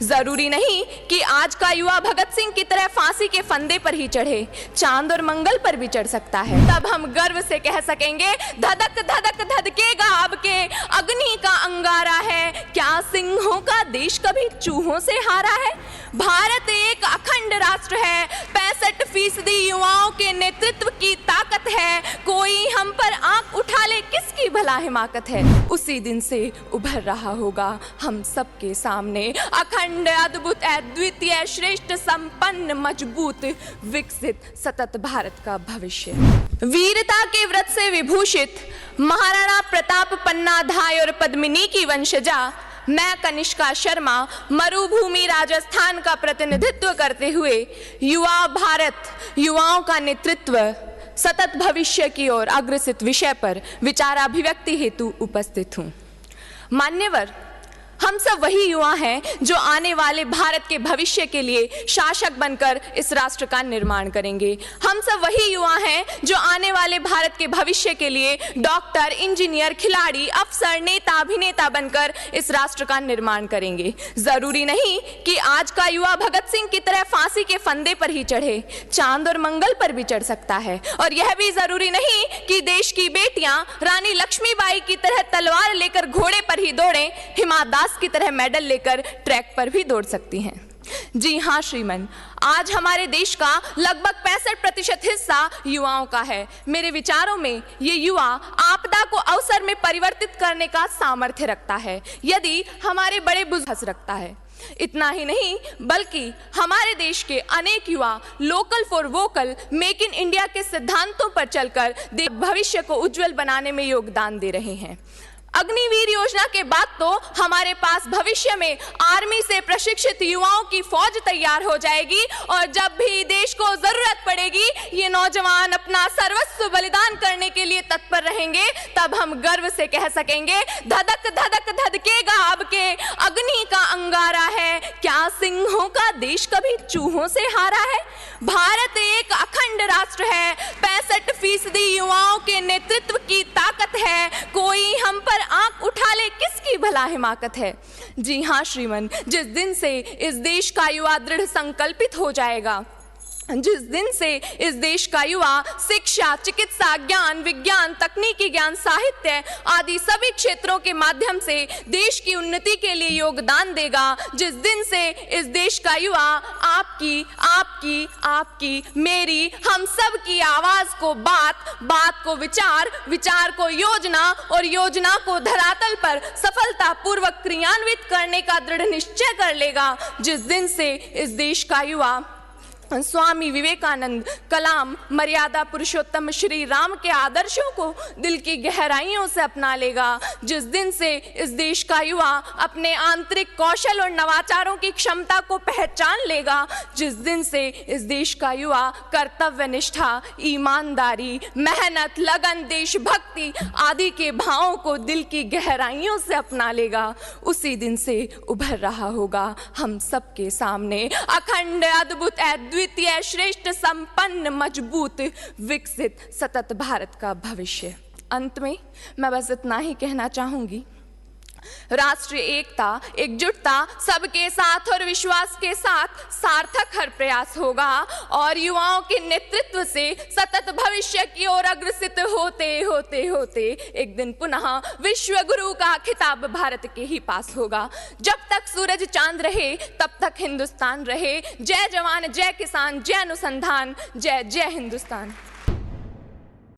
जरूरी नहीं कि आज का युवा भगत सिंह की तरह फांसी के फंदे पर ही चढ़े, चांद और मंगल पर भी चढ़ सकता है। तब हम गर्व से कह सकेंगे, धधक धधक धधकेगा अब के अग्नि का अंगारा है, क्या सिंहों का देश कभी चूहों से हारा है। भारत एक अखंड राष्ट्र है, 65% युवाओं के नेतृत्व की ताकत है, कोई हम पर आंख उठा ले किसकी भला हिमाकत है। उसी दिन से उभर रहा होगा हम सबके सामने अखंड, अद्भुत, अद्वितीय, श्रेष्ठ, संपन्न, मजबूत, विकसित, सतत भारत का भविष्य। वीरता के व्रत से विभूषित महाराणा प्रताप, पन्नाधाय और पद्मिनी की वंशजा मैं कनिष्का शर्मा मरुभूमि राजस्थान का प्रतिनिधित्व करते हुए युवा भारत, युवाओं का नेतृत्व, सतत भविष्य की ओर अग्रसित विषय पर विचाराभिव्यक्ति हेतु उपस्थित हूं। मान्यवर, हम सब वही युवा हैं जो आने वाले भारत के भविष्य के लिए शासक बनकर इस राष्ट्र का निर्माण करेंगे। हम सब वही युवा हैं जो आने वाले भारत के भविष्य के लिए डॉक्टर, इंजीनियर, खिलाड़ी, अफसर, नेता, अभिनेता बनकर इस राष्ट्र का निर्माण करेंगे। जरूरी नहीं कि आज का युवा भगत सिंह की तरह फांसी के फंदे पर ही चढ़े, चांद और मंगल पर भी चढ़ सकता है। और यह भी जरूरी नहीं कि देश की बेटियां रानी लक्ष्मीबाई की तरह तलवार लेकर घोड़े पर ही दौड़ें, हिमा दास की तरह मेडल लेकर ट्रैक पर भी दौड़ सकती हैं। जी हां श्रीमन, आज हमारे देश का लगभग 65% हिस्सा युवाओं का है। मेरे विचारों में ये युवा आपदा को अवसर में परिवर्तित करने का सामर्थ्य रखता है, यदि हमारे बड़े बुजुर्ग रखता है। इतना ही नहीं बल्कि हमारे देश के अनेक युवा local for vocal, make in India के सिद्धांतों पर चलकर भविष्य को उज्जवल बनाने में योगदान दे रहे हैं। अग्निवीर योजना के बाद तो हमारे पास भविष्य में आर्मी से प्रशिक्षित युवाओं की फौज तैयार हो जाएगी और जब भी देश को जरूरत पड़ेगी ये नौजवान अपना सर्वस्व बलिदान करने के लिए तत्पर रहेंगे। तब हम गर्व से कह सकेंगे, धधक धधक धधकेगा अब के अग्नि का अंगारा है, क्या सिंहों का देश कभी चूहों से हारा है। भारत एक अखंड राष्ट्र है, 65% युवाओं के नेतृत्व की ताकत है, कोई हम पर आंख उठा ले किसकी भला हिमाकत है। जी हां श्रीमन, जिस दिन से इस देश का युवा दृढ़ संकल्पित हो जाएगा, जिस दिन से इस देश का युवा शिक्षा, चिकित्सा, ज्ञान, विज्ञान, तकनीकी ज्ञान, साहित्य आदि सभी क्षेत्रों के माध्यम से देश की उन्नति के लिए योगदान देगा, जिस दिन से इस देश का युवा आपकी, आपकी, आपकी, मेरी, हम सब की आवाज को बात, बात को विचार, विचार को योजना और योजना को धरातल पर सफलतापूर्वक क्रियान्वित करने का दृढ़ निश्चय कर लेगा, जिस दिन से इस देश का युवा स्वामी विवेकानंद, कलाम, मर्यादा पुरुषोत्तम श्री राम के आदर्शों को दिल की गहराइयों से अपना लेगा, जिस दिन से इस देश का युवा अपने आंतरिक कौशल और नवाचारों की क्षमता को पहचान लेगा, जिस दिन से इस देश का युवा कर्तव्य निष्ठा, ईमानदारी, मेहनत, लगन, देशभक्ति आदि के भावों को दिल की गहराइयों से अपना लेगा, उसी दिन से उभर रहा होगा हम सबके सामने अखंड, अद्भुत, अद्वितीय, श्रेष्ठ, संपन्न, मजबूत, विकसित, सतत भारत का भविष्य। अंत में मैं बस इतना ही कहना चाहूंगी, राष्ट्रीय एकता, एकजुटता, सबके साथ और विश्वास के साथ सार्थक हर प्रयास होगा और युवाओं के नेतृत्व से सतत भविष्य की ओर अग्रसित होते होते होते एक दिन पुनः विश्व गुरु का खिताब भारत के ही पास होगा। जब तक सूरज चांद रहे तब तक हिंदुस्तान रहे। जय जवान, जय किसान, जय अनुसंधान, जय जय हिंदुस्तान।